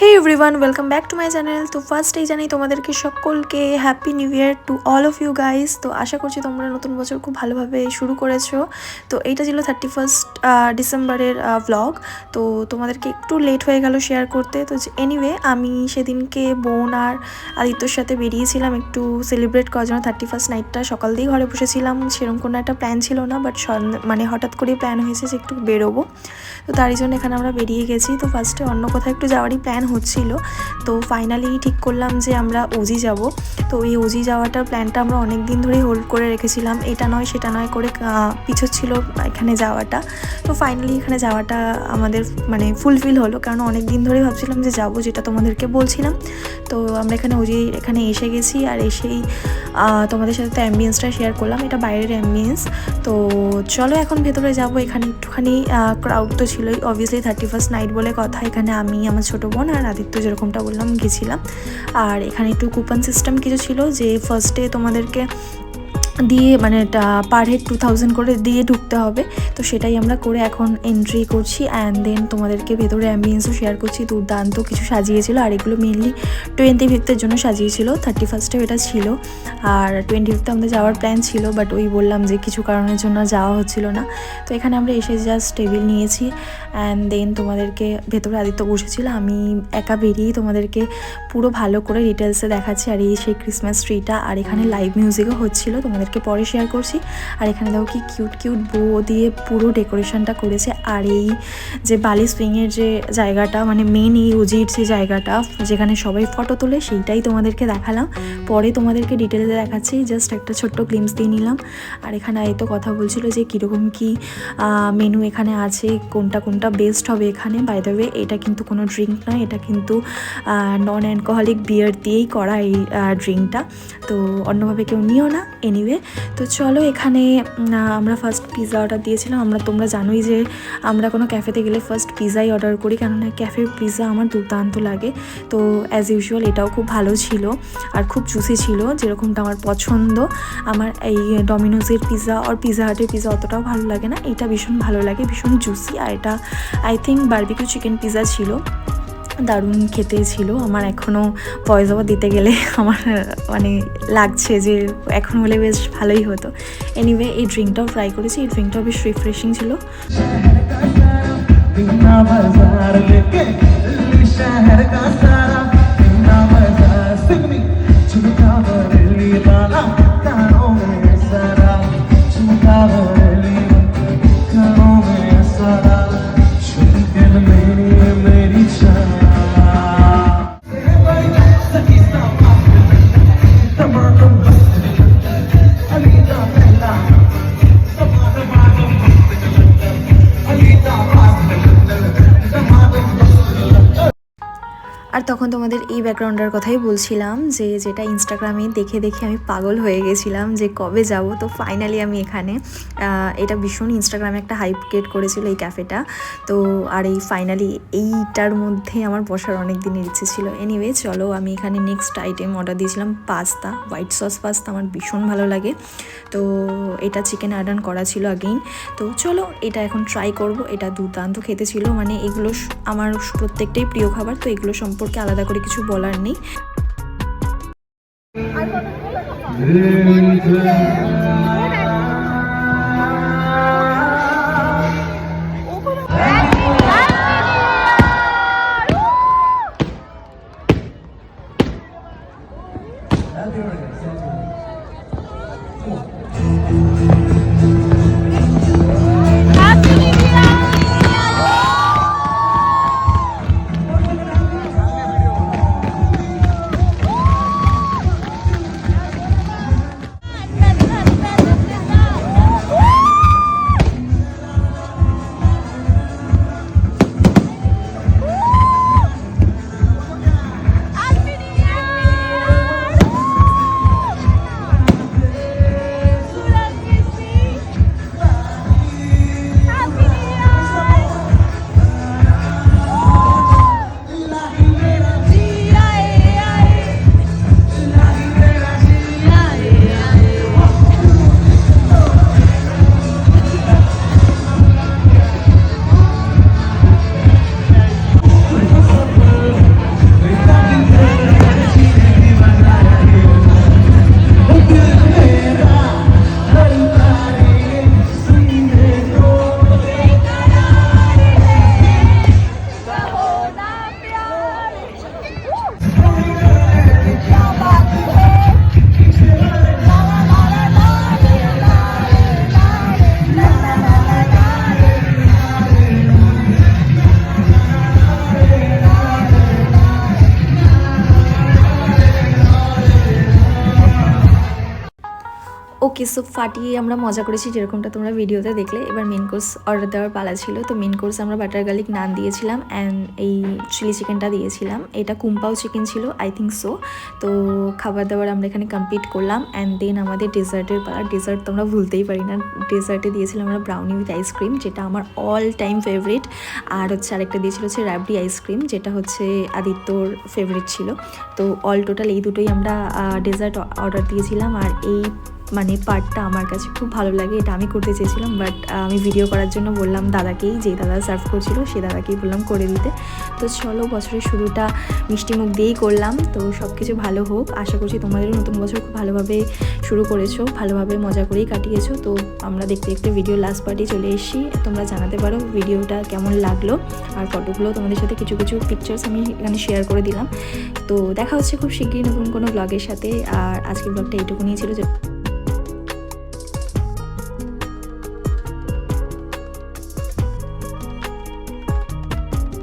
Hey everyone, welcome back to my channel. তো ফার্স্টেই জানাই তোমাদেরকে সকলকে happy new year to all of you guys. তো আশা করছি তোমরা নতুন বছর খুব ভালোভাবে শুরু করেছো। তো এইটা ছিল 31st ডিসেম্বরের ভ্লগ। তো তোমাদেরকে একটু লেট হয়ে গেল শেয়ার করতে। তো এনিওয়ে, আমি সেদিনকে বোন আর আদিত্যর সাথে বেরিয়েছিলাম একটু সেলিব্রেট করার জন্য। 31st নাইটটা সকাল দিয়েই ঘরে বসেছিলাম, সেরকম কোনো একটা প্ল্যান ছিল না, বাট মানে হঠাৎ করেই প্ল্যান হয়েছে যে একটু বেরোবো। তো তারই জন্য এখানে আমরা বেরিয়ে গেছি। তো ফার্স্টে অন্য কোথাও একটু যাওয়ারই প্ল্যান হচ্ছিল। তো ফাইনালি ঠিক করলাম যে আমরা ওজি যাব। তো এই ওজি যাওয়াটার প্ল্যানটা আমরা অনেক দিন ধরেই হোল্ড করে রেখেছিলাম, এটা নয় সেটা নয় করে পিছোচ্ছিল এখানে যাওয়াটা। তো ফাইনালি এখানে যাওয়াটা আমাদের মানে ফুলফিল হলো, কারণ অনেক দিন ধরেই ভাবছিলাম যে যাবো, যেটা তোমাদেরকে বলছিলাম। তো আমরা এখানে এসে গেছি, আর এসেই তোমাদের সাথে তো অ্যাম্বিয়েন্সটা শেয়ার করলাম, এটা বাইরের অ্যাম্বিয়েন্স। তো চলো এখন ভেতরে যাব। এখানে একটুখানি ক্রাউড তো ছিলই, অবভিয়াসলি 31st নাইট বলে কথা। এখানে আমি, আমার ছোটো বোন আর আদিত্য যেরকমটা বললাম গেছিলাম। আর এখানে একটু কুপন সিস্টেম কিছু ছিল, যে ফার্স্টে তোমাদেরকে দিয়ে মানে পার হেড 2000 করে দিয়ে ঢুকতে হবে। তো সেটাই আমরা করে এখন এন্ট্রি করছি, অ্যান্ড দেন তোমাদেরকে ভেতরে অ্যাম্বিয়েন্সও শেয়ার করছি। দুর্দান্ত কিছু সাজিয়েছিল, আর এগুলো মেনলি 25th জন্য সাজিয়েছিল। 31st এটা ছিল, আর 25th আমাদের যাওয়ার প্ল্যান ছিল, বাট ওই বললাম যে কিছু কারণের জন্য যাওয়া হচ্ছিল না। তো এখানে আমরা এসে জাস্ট টেবিল নিয়েছি, অ্যান্ড দেন তোমাদেরকে ভেতরে আদিত্য বসেছিল, আমি একা বেরিয়ে তোমাদেরকে পুরো ভালো করে ডিটেলসে দেখাচ্ছি। আর এই সেই ক্রিসমাস ট্রিটা, আর এখানে লাইভ মিউজিকও হচ্ছিলো, তোমাদেরকে পরে শেয়ার করছি। আর এখানে দেখো কি কিউট কিউট বো দিয়ে পুরো ডেকোরেশনটা করেছে। আর এই যে বালি সুইংয়ের যে জায়গাটা, মানে মেন এই ওজির যে জায়গাটা যেখানে সবাই ফটো তোলে, সেইটাই তোমাদেরকে দেখালাম। পরে তোমাদেরকে ডিটেলসে দেখাচ্ছি, জাস্ট একটা ছোট্ট গ্লিমস দিয়ে নিলাম। আর এখানে তো কথা বলছিল যে কীরকম কী মেনু এখানে আছে, কোনটা কোনটা বেস্ট হবে এখানে। বাই দ্য ওয়ে, এটা কিন্তু কোনো ড্রিঙ্ক নয়, এটা কিন্তু নন অ্যালকোহলিক বিয়ার দিয়েই করা এই ড্রিঙ্কটা। তো অন্যভাবে কেউ নিও না। এনিওয়ে, তো চলো এখানে আমরা ফার্স্ট পিৎজা অর্ডার দিয়েছিলাম। তোমরা জানোই যে আমরা কোনো ক্যাফেতে গেলে ফার্স্ট পিৎজাই অর্ডার করি, কেননা ক্যাফের পিৎজা আমার দুর্দান্ত লাগে। তো অ্যাজ ইউজুয়াল এটাও খুব ভালো ছিল, আর খুব জুসি ছিল, যেরকমটা আমার পছন্দ। আমার এই ডমিনোজের পিৎজা আর পিৎজা হাটের পিৎজা অতটাও ভালো লাগে না, এটা ভীষণ ভালো লাগে, ভীষণ জুসি। আর এটা I think barbecue chicken pizza ছিল, দারুণ খেতে ছিল। আমার এখনও ভয়েস ওভার দিতে গেলে আমার মানে লাগছে যে এখন হলে বেশ ভালোই হতো। এনিওয়ে, এই ড্রিঙ্কটাও ট্রাই করেছি, এই ড্রিঙ্কটাও বেশ রিফ্রেশিং ছিল। আর তখন তোমাদের এই ব্যাকগ্রাউন্ডের কথাই বলছিলাম, যে যেটা ইনস্টাগ্রামে দেখে দেখে আমি পাগল হয়ে গেছিলাম যে কবে যাব। তো ফাইনালি আমি এখানে, এটা ভীষণ ইনস্টাগ্রামে একটা হাইপ ক্রিয়েট করেছিল এই ক্যাফেটা। তো আর এই ফাইনালি এইটার মধ্যে আমার বসার অনেক দিনের ইচ্ছে ছিল। এনিওয়ে, চলো আমি এখানে নেক্সট আইটেম অর্ডার দিয়েছিলাম পাস্তা, হোয়াইট সস পাস্তা, আমার ভীষণ ভালো লাগে। তো এটা চিকেন অ্যাড অন করা ছিল আগেইন। তো চলো এটা এখন ট্রাই করব। এটা দুর্দান্ত খেতে ছিল, মানে এগুলো আমার প্রত্যেকটাই প্রিয় খাবার, তো এগুলো সম্পর্কে আলাদা করে কিছু বলার নেই। ওকে, সো ফাটিয়ে আমরা মজা করেছি যেরকমটা তোমরা ভিডিওতে দেখলে। এবার মেন কোর্স অর্ডার দেওয়ার পালা ছিল। তো মেন কোর্স আমরা বাটার গার্লিক নান দিয়েছিলাম অ্যান্ড এই চিলি চিকেনটা দিয়েছিলাম। এটা কুম্পাও চিকেন ছিল, আই থিঙ্ক সো। তো খাবার দাবার আমরা এখানে কমপ্লিট করলাম অ্যান্ড দেন আমাদের ডেজার্টের পালা। ডেজার্ট তো আমরা ভুলতেই পারি না। ডেজার্টে দিয়েছিলাম আমরা ব্রাউনি উইথ আইসক্রিম, যেটা আমার অল টাইম ফেভারিট। আর হচ্ছে আরেকটা দিয়েছিল হচ্ছে রাবড়ি আইসক্রিম, যেটা হচ্ছে আদিত্যর ফেভারিট ছিল। তো অল টোটাল এই দুটোই আমরা ডেজার্ট অর্ডার দিয়েছিলাম। আর এই মানে পার্টটা আমার কাছে খুব ভালো লাগে, এটা আমি করতে চেয়েছিলাম, বাট আমি ভিডিও করার জন্য বললাম দাদাকেই, যে দাদা সার্ভ করছিল সে দাদাকেই বললাম করে দিতে। তো চলো, বছরের শুরুটা মিষ্টি মুখ দিয়েই করলাম। তো সব কিছু ভালো হোক, আশা করছি তোমাদেরও নতুন বছর খুব ভালোভাবে শুরু করেছো, ভালোভাবে মজা করেই কাটিয়েছো। তো আমরা দেখতে দেখতে ভিডিও লাস্ট পার্টি চলে এসেছি। তোমরা জানাতে পারো ভিডিওটা কেমন লাগলো, আর ফটোগুলো তোমাদের সাথে কিছু কিছু পিকচার্স আমি এখানে শেয়ার করে দিলাম। তো দেখা হচ্ছে খুব শীঘ্রই নতুন কোনো ব্লগের সাথে। আর আজকের ব্লগটা এইটুকুনি ছিল।